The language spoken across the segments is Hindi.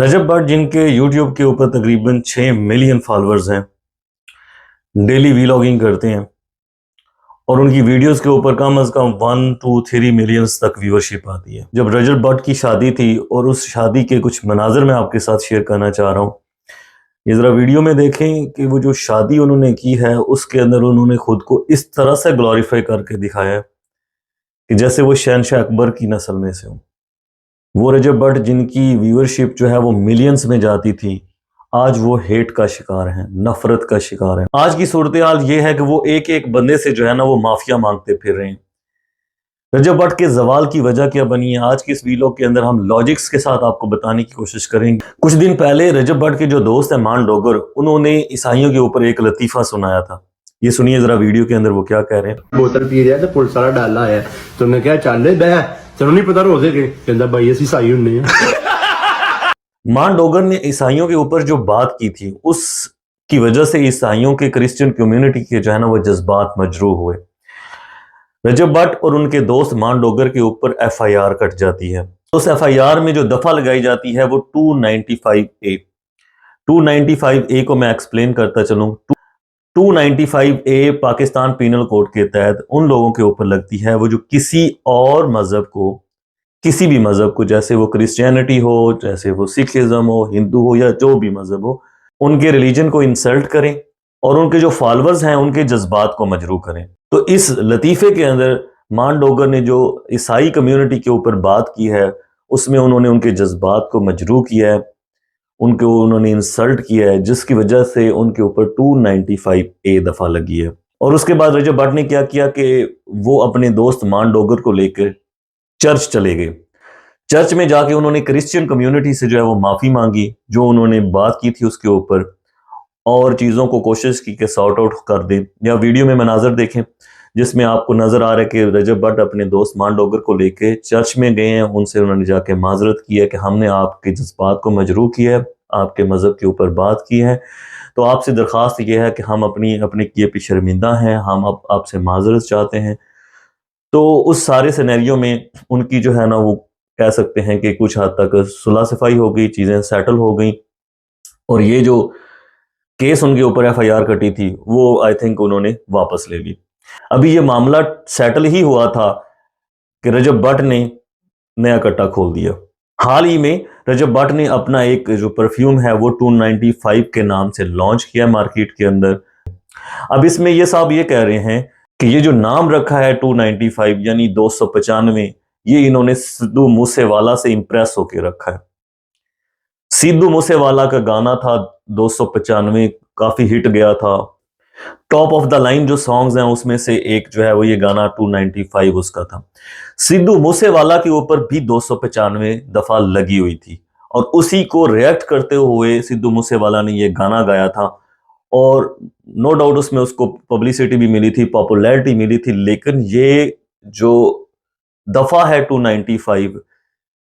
रजब भट्ट जिनके यूट्यूब के ऊपर तकरीबन 6 मिलियन फॉलोअर्स हैं, डेली वीलॉगिंग करते हैं और उनकी वीडियोस के ऊपर कम से कम 1 2 3 मिलियंस तक व्यूअरशिप आती है। जब रजब भट्ट की शादी थी और उस शादी के कुछ मनाजर मैं आपके साथ शेयर करना चाह रहा हूँ। ये ज़रा वीडियो में देखें कि वो जो शादी उन्होंने की है उसके अंदर उन्होंने खुद को इस तरह से ग्लोरीफाई करके दिखाया है कि जैसे वो शहनशाह अकबर की नस्ल में से हो। वो रजब भट्ट जिनकी व्यूअरशिप जो है वो मिलियंस में जाती थी, आज वो हेट का शिकार हैं, नफरत का शिकार हैं। आज की सूरत हाल ये है कि वो एक एक बंदे से जो है ना वो माफिया मांगते फिर रहे हैं। रजब भट्ट के जवाल की वजह क्या बनी है, आज की इस वीलॉग के अंदर हम लॉजिक्स के साथ आपको बताने की कोशिश करेंगे। कुछ दिन पहले रजब भट्ट के जो दोस्त है मान डोगर, उन्होंने ईसाइयों के ऊपर एक लतीफा सुनाया था। ये सुनिए जरा वीडियो के अंदर वो क्या कह रहे हैं। बोतल पी रहा है तो पुलिस वाला डाला है तो मैं क्या चल बह तेन नहीं पता रोजे के कहता भाई अस ईसाई होने मान डोगर ने ईसाइयों के ऊपर जो बात की थी उसकी वजह से ईसाइयों के क्रिश्चियन कम्युनिटी के जो है ना वो जज्बात मजरूह हुए। रजब भट्ट और उनके दोस्त मान डोगर के ऊपर FIR कट जाती है। उस FIR में जो दफा लगाई जाती है वो 295A। 295A को मैं एक्सप्लेन करता चलूं। 295A पाकिस्तान पीनल कोड के तहत उन लोगों के ऊपर लगती है वो जो किसी और मजहब को, किसी भी मजहब को, जैसे वो क्रिश्चियनिटी हो, जैसे वो सिखिज्म हो, हिंदू हो या जो भी मजहब हो, उनके रिलीजन को इंसल्ट करें और उनके जो फॉलोअर्स हैं उनके जज्बात को मजरूह करें। तो इस लतीफे के अंदर मान डोगर ने जो ईसाई कम्युनिटी के ऊपर बात की है उसमें उन्होंने उनके जज्बात को मजरूह किया है, उनको उन्होंने इंसल्ट किया है, जिसकी वजह से उनके ऊपर 295A दफा लगी है। और उसके बाद रजब भट्ट ने क्या किया कि वो अपने दोस्त मान डोगर को लेकर चर्च चले गए। चर्च में जाके उन्होंने क्रिश्चियन कम्युनिटी से जो है वो माफी मांगी जो उन्होंने बात की थी उसके ऊपर, और चीजों को कोशिश की कि सॉर्ट आउट कर दें। या वीडियो में मनाजर देखें जिसमें आपको नजर आ रहा है कि रजब भट्ट अपने दोस्त मान डोगर को लेके चर्च में गए हैं, उनसे उन्होंने जाके माजरत की है कि हमने आपके जज्बात को मजरूह किया है, आपके मजहब के ऊपर बात की है, तो आपसे दरख्वास्त ये है कि हम अपने किए पे शर्मिंदा हैं, हम आपसे माजरत चाहते हैं। तो उस सारे सिनेरियो में उनकी जो है ना वो कह सकते हैं कि कुछ हद तक सुलह सफाई हो गई, चीजें सेटल हो गई और ये जो केस उनके ऊपर FIR कटी थी वो आई थिंक उन्होंने वापस ले ली। अभी ये मामला सेटल ही हुआ था कि रजब भट्ट ने नया कट्टा खोल दिया। हाल ही में रजब भट्ट ने अपना एक जो परफ्यूम है वो 295 के नाम से लॉन्च किया मार्केट के अंदर। अब इसमें ये साहब ये कह रहे हैं कि ये जो नाम रखा है 295 यानी 295, ये इन्होंने सिद्धू मूसेवाला से इंप्रेस होकर रखा है। सिद्धू मूसेवाला का गाना था 295, काफी हिट गया था। टॉप ऑफ द लाइन जो सॉन्ग्स हैं उसमें से एक जो है वो ये गाना 295 उसका था। सिद्धू मूसेवाला के ऊपर भी 295 दफा लगी हुई थी और उसी को रिएक्ट करते हुए सिद्धू मूसेवाला ने ये गाना गाया था और नो डाउट उसमें उसको पब्लिसिटी भी मिली थी, पॉपुलैरिटी मिली थी। लेकिन ये जो दफा है 295,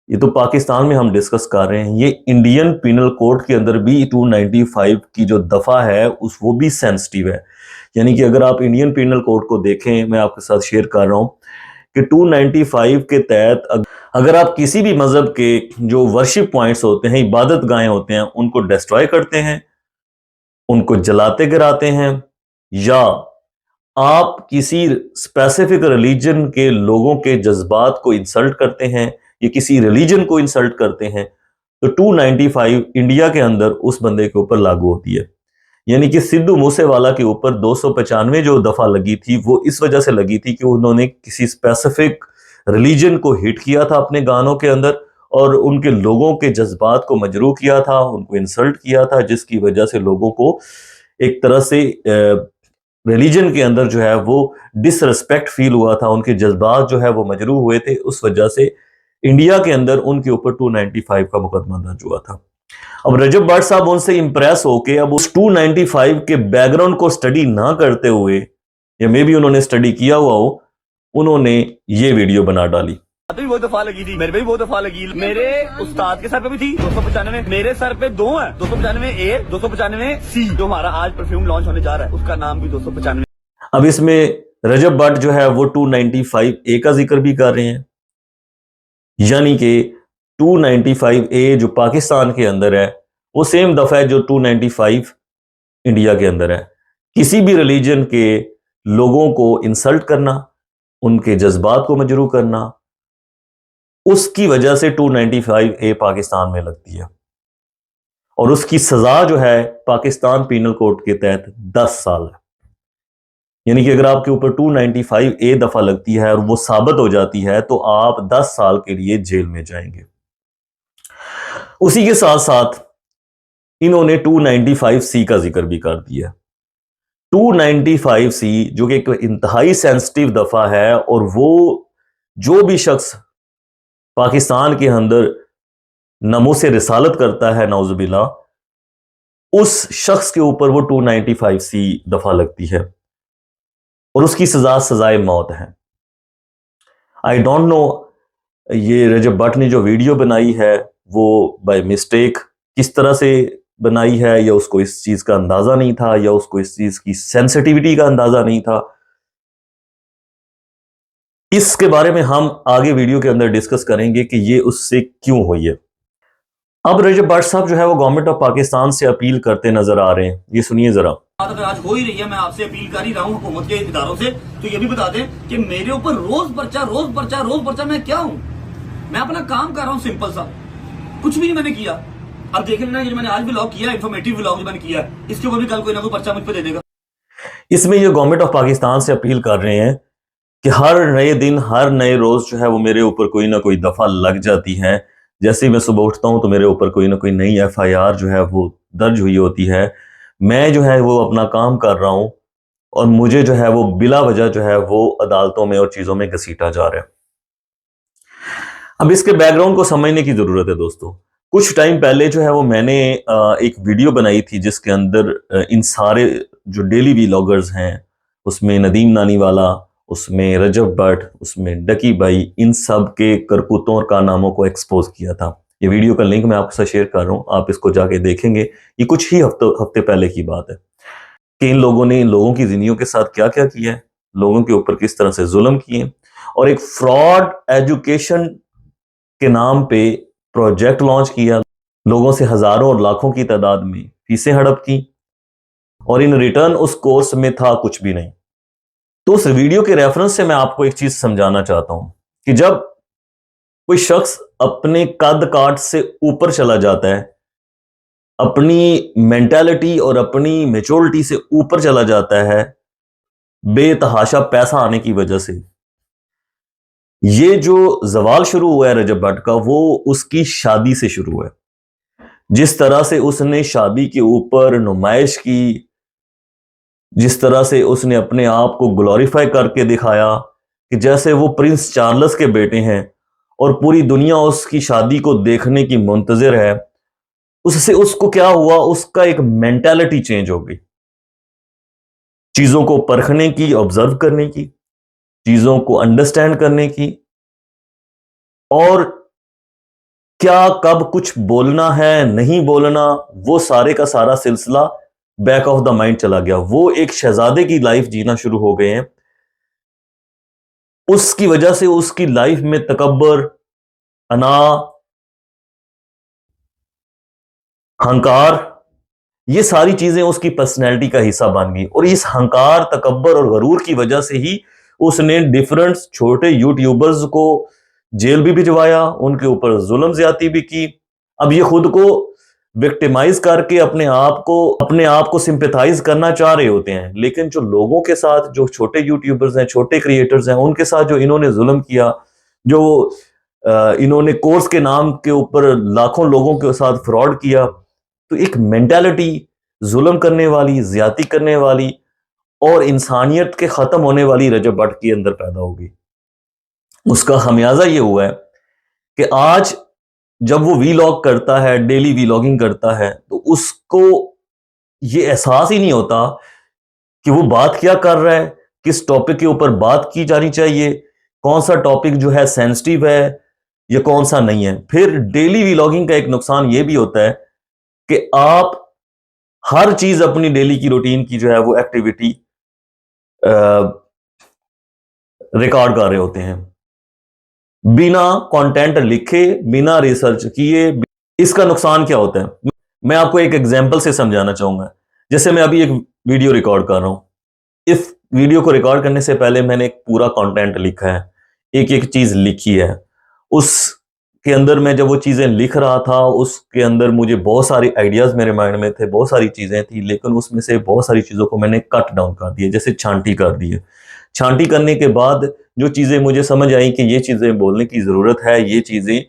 ये तो पाकिस्तान में हम डिस्कस कर रहे हैं, ये इंडियन पिनल कोड के अंदर भी 295 की जो दफा है वो भी सेंसिटिव है। यानी कि अगर आप इंडियन पिनल कोड को देखें, मैं आपके साथ शेयर कर रहा हूं कि 295 के तहत अगर आप किसी भी मजहब के जो वर्शिप पॉइंट्स होते हैं, इबादत गाहें होते हैं, उनको डिस्ट्रॉय करते हैं, उनको जलाते गिराते हैं, या आप किसी स्पेसिफिक रिलीजन के लोगों के जज्बात को इंसल्ट करते हैं या किसी रिलीजन को इंसल्ट करते हैं, तो 295 इंडिया के अंदर उस बंदे के ऊपर लागू होती है। यानी कि सिद्धू मूसेवाला के ऊपर 295 जो दफा लगी थी वो इस वजह से लगी थी कि उन्होंने किसी स्पेसिफिक रिलीजन को हिट किया था अपने गानों के अंदर और उनके लोगों के जज्बात को मजरूह किया था, उनको इंसल्ट किया था, जिसकी वजह से लोगों को एक तरह से रिलीजन के अंदर जो है वो डिसरिस्पेक्ट फील हुआ था, उनके जज्बात जो है वो मजरूह हुए थे। उस वजह से इंडिया के अंदर उनके ऊपर 295 का मुकदमा दर्ज हुआ था। अब रजब भट्ट साहब उनसे इंप्रेस होके अब उस 295 के बैकग्राउंड को स्टडी ना करते हुए, या मे भी उन्होंने स्टडी किया हुआ हो, उन्होंने ये वीडियो बना डाली। भी वो दफा लगी थी, मेरे पे भी वो दफा लगी, मेरे उस्ताद के सर पे भी थी 295, मेरे सर पे 2 है, 295A 295C, जो हमारा आज परफ्यूम लॉन्च होने जा रहा है उसका नाम भी 295। अब इसमें रजब भट्ट जो है वो 295A का जिक्र भी कर रहे हैं, यानी कि 295A जो पाकिस्तान के अंदर है वो सेम दफा है जो 295 इंडिया के अंदर है। किसी भी रिलीजन के लोगों को इंसल्ट करना, उनके जज्बात को मजरू करना, उसकी वजह से 295A पाकिस्तान में लगती है और उसकी सजा जो है पाकिस्तान पीनल कोड के तहत 10 साल है। यानी कि अगर आपके ऊपर 295A दफा लगती है और वो साबित हो जाती है तो आप 10 साल के लिए जेल में जाएंगे। उसी के साथ साथ इन्होंने 295C का जिक्र भी कर दिया। 295C जो कि एक इंतहाई सेंसिटिव दफा है और वो जो भी शख्स पाकिस्तान के अंदर नमूसे रिसालत करता है नौजुबिल्ला, उस शख्स के ऊपर वो 295C दफा लगती है और उसकी सजा सजाए मौत है। आई डोंट नो ये रजब भट्ट ने जो वीडियो बनाई है वो बाय मिस्टेक किस तरह से बनाई है, या उसको इस चीज का अंदाजा नहीं था, या उसको इस चीज की सेंसिटिविटी का अंदाजा नहीं था। इसके बारे में हम आगे वीडियो के अंदर डिस्कस करेंगे कि ये उससे क्यों हुई है। अब रजब भट्ट साहब जो है वो गवर्नमेंट ऑफ पाकिस्तान से अपील करते नजर आ रहे हैं। ये सुनिए जरा। अगर आज हो ही रही है, मैं आपसे अपील कर ही रहा हूँ हुकूमत के इदारों से, तो ये भी बता दें कि मेरे ऊपर रोज पर्चा मैं क्या हूँ? मैं अपना काम कर रहा हूँ सिंपल सा, कुछ भी नहीं मैंने किया। अब देख लेना, ये मैंने आज व्लॉग किया, इंफॉर्मेटिव व्लॉग जो मैंने किया, इसके ऊपर भी कल कोई ना कोई पर्चा मुझ पर दे देगा। इसमें ये गवर्नमेंट ऑफ पाकिस्तान से अपील कर रहे हैं कि हर नए दिन हर नए रोज जो है वो मेरे ऊपर कोई ना कोई दफा लग जाती है। जैसे ही मैं सुबह उठता हूं तो मेरे ऊपर कोई ना कोई नई FIR जो है वो दर्ज हुई होती है। मैं जो है वो अपना काम कर रहा हूं और मुझे जो है वो बिला वजह जो है वो अदालतों में और चीजों में घसीटा जा रहा है। अब इसके बैकग्राउंड को समझने की जरूरत है दोस्तों। कुछ टाइम पहले जो है वो मैंने एक वीडियो बनाई थी जिसके अंदर इन सारे जो डेली व्लॉगर्स हैं, उसमें नदीम नानीवाला, उसमें रजब भट्ट, उसमें डकी भाई, इन सब के करतूतों और कारनामों को एक्सपोज किया था। ये वीडियो का लिंक मैं आपके साथ शेयर कर रहा हूं, आप इसको जाके देखेंगे। ये कुछ ही हफ्ते पहले की बात है कि इन लोगों ने इन लोगों की जिंदगियों के साथ क्या क्या किया है, लोगों के ऊपर किस तरह से जुल्म किए और एक फ्रॉड एजुकेशन के नाम पे प्रोजेक्ट लॉन्च किया, लोगों से हजारों और लाखों की तादाद में फीसें हड़प की और इन रिटर्न उस कोर्स में था कुछ भी नहीं। तो उस वीडियो के रेफरेंस से मैं आपको एक चीज समझाना चाहता हूं कि जब कोई शख्स अपने कद काट से ऊपर चला जाता है, अपनी मेंटालिटी और अपनी मेच्योरिटी से ऊपर चला जाता है बेतहाशा पैसा आने की वजह से, ये जो जवाल शुरू हुआ है रजब भट्ट का वो उसकी शादी से शुरू हुआ है। जिस तरह से उसने शादी के ऊपर नुमाइश की, जिस तरह से उसने अपने आप को ग्लोरीफाई करके दिखाया कि जैसे वो प्रिंस चार्ल्स के बेटे हैं और पूरी दुनिया उसकी शादी को देखने की मुंतजिर है, उससे उसको क्या हुआ, उसका एक मेंटालिटी चेंज हो गई। चीजों को परखने की, ऑब्जर्व करने की, चीजों को अंडरस्टैंड करने की, और क्या कब कुछ बोलना है नहीं बोलना, वो सारे का सारा सिलसिला बैक ऑफ द माइंड चला गया। वो एक शहजादे की लाइफ जीना शुरू हो गए हैं। उसकी वजह से उसकी लाइफ में तकब्बर, अना, हंकार, ये सारी चीजें उसकी पर्सनैलिटी का हिस्सा बन गई और इस हंकार, तकब्बर और गरूर की वजह से ही उसने डिफरेंट छोटे यूट्यूबर्स को जेल भी भिजवाया, उनके ऊपर जुल्म ज्यादती भी की। अब ये खुद को विक्टिमाइज करके अपने आप को सिंपैथाइज करना चाह रहे होते हैं, लेकिन जो लोगों के साथ, जो छोटे यूट्यूबर्स हैं, छोटे क्रिएटर्स हैं, उनके साथ जो इन्होंने जुल्म किया, जो इन्होंने कोर्स के नाम के ऊपर लाखों लोगों के साथ फ्रॉड किया, तो एक मेंटालिटी जुल्म करने वाली, ज्यादती करने वाली और इंसानियत के खत्म होने वाली रजब भट्ट के अंदर पैदा होगी। उसका खमियाजा ये हुआ है कि आज जब वो वीलॉग करता है, डेली वीलॉगिंग करता है, तो उसको ये एहसास ही नहीं होता कि वो बात क्या कर रहा है, किस टॉपिक के ऊपर बात की जानी चाहिए, कौन सा टॉपिक जो है सेंसिटिव है या कौन सा नहीं है। फिर डेली वीलॉगिंग का एक नुकसान ये भी होता है कि आप हर चीज अपनी डेली की रूटीन की जो है वो एक्टिविटी रिकॉर्ड कर रहे होते हैं। बिना कंटेंट लिखे, बिना रिसर्च किए। इसका नुकसान क्या होता है, मैं आपको एक एग्जांपल से समझाना चाहूंगा। जैसे मैं अभी एक वीडियो रिकॉर्ड कर रहा हूं, इस वीडियो को रिकॉर्ड करने से पहले मैंने एक पूरा कंटेंट लिखा है, एक एक चीज लिखी है। उसके अंदर मैं जब वो चीजें लिख रहा था, उसके अंदर मुझे बहुत सारी आइडियाज मेरे माइंड में थे, बहुत सारी चीजें थी, लेकिन उसमें से बहुत सारी चीजों को मैंने कट डाउन कर दिया, जैसे छांटी कर दी है। छांटी करने के बाद जो चीजें मुझे समझ आई कि ये चीजें बोलने की जरूरत है, ये चीजें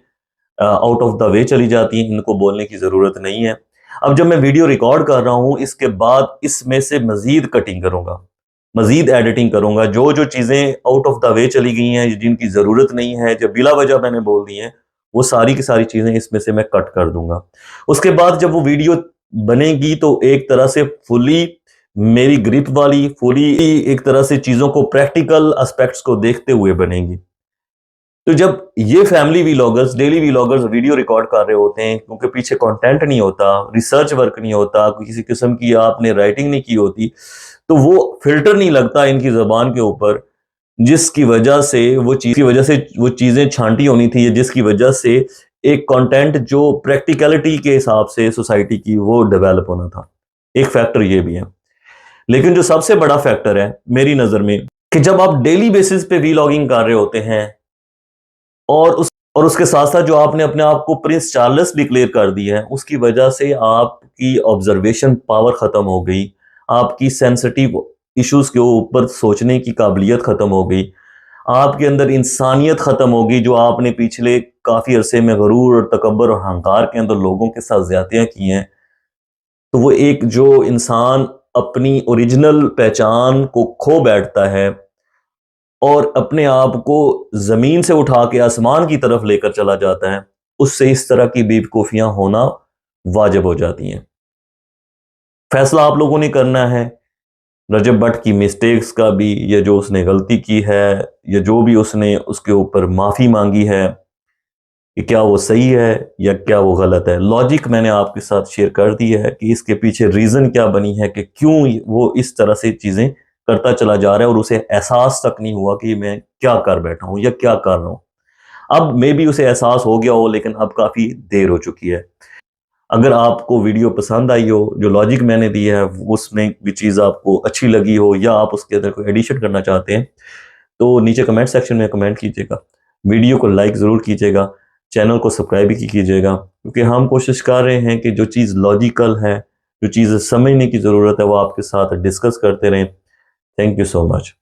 आउट ऑफ द वे चली जाती हैं, इनको बोलने की जरूरत नहीं है। अब जब मैं वीडियो रिकॉर्ड कर रहा हूं, इसके बाद इसमें से मजीद कटिंग करूंगा, मजीद एडिटिंग करूंगा। जो जो चीजें आउट ऑफ द वे चली गई हैं, जिनकी जरूरत नहीं है, जो बिला वजह मैंने बोल दी हैं, वो सारी की सारी चीजें इसमें से मैं कट कर दूंगा। उसके बाद जब वो वीडियो बनेगी तो एक तरह से फुली मेरी ग्रिप वाली, फुली एक तरह से चीजों को प्रैक्टिकल एस्पेक्ट्स को देखते हुए बनेगी। तो जब ये family vloggers, daily vloggers video record कर रहे होते हैं, क्योंकि पीछे कंटेंट नहीं होता, रिसर्च वर्क नहीं होता, किसी किस्म की आपने राइटिंग नहीं की होती, तो वो फिल्टर नहीं लगता इनकी जबान के ऊपर, जिसकी वजह से वो चीजें छांटी होनी थी, जिसकी वजह से एक कंटेंट जो प्रैक्टिकलिटी के हिसाब से सोसाइटी की वो डेवलप होना था। एक फैक्टर ये भी है। लेकिन जो सबसे बड़ा फैक्टर है मेरी नजर में, कि जब आप डेली बेसिस पे व्लॉगिंग कर रहे होते हैं और उसके साथ साथ जो आपने अपने आप को प्रिंस चार्ल्स डिक्लेयर कर दिया है, उसकी वजह से आपकी ऑब्जर्वेशन पावर खत्म हो गई, आपकी सेंसिटिव इश्यूज के ऊपर सोचने की काबिलियत खत्म हो गई, आपके अंदर इंसानियत खत्म होगी, जो आपने पिछले काफी अरसे में गरूर और तकब्बर और अहंकार के अंदर लोगों के साथ ज्यादतियां की हैं। तो वो एक जो इंसान अपनी ओरिजिनल पहचान को खो बैठता है और अपने आप को जमीन से उठा के आसमान की तरफ लेकर चला जाता है, उससे इस तरह की बेवकूफियां होना वाजिब हो जाती हैं। फैसला आप लोगों ने करना है रजब भट्ट की मिस्टेक्स का भी, या जो उसने गलती की है, या जो भी उसने उसके ऊपर माफी मांगी है, कि क्या वो सही है या क्या वो गलत है। लॉजिक मैंने आपके साथ शेयर कर दी है कि इसके पीछे रीजन क्या बनी है, कि क्यों वो इस तरह से चीजें करता चला जा रहा है और उसे एहसास तक नहीं हुआ कि मैं क्या कर बैठा हूं या क्या कर रहा हूं। अब मे भी उसे एहसास हो गया हो, लेकिन अब काफी देर हो चुकी है। अगर आपको वीडियो पसंद आई हो, जो लॉजिक मैंने दिया है उसमें भी चीज आपको अच्छी लगी हो, या आप उसके अंदर कोई एडिशन करना चाहते हैं, तो नीचे कमेंट सेक्शन में कमेंट कीजिएगा। वीडियो को लाइक जरूर कीजिएगा, चैनल को सब्सक्राइब भी कीजिएगा, क्योंकि हम कोशिश कर रहे हैं कि जो चीज़ लॉजिकल है, जो चीज़ समझने की ज़रूरत है, वो आपके साथ डिस्कस करते रहें। Thank you so much.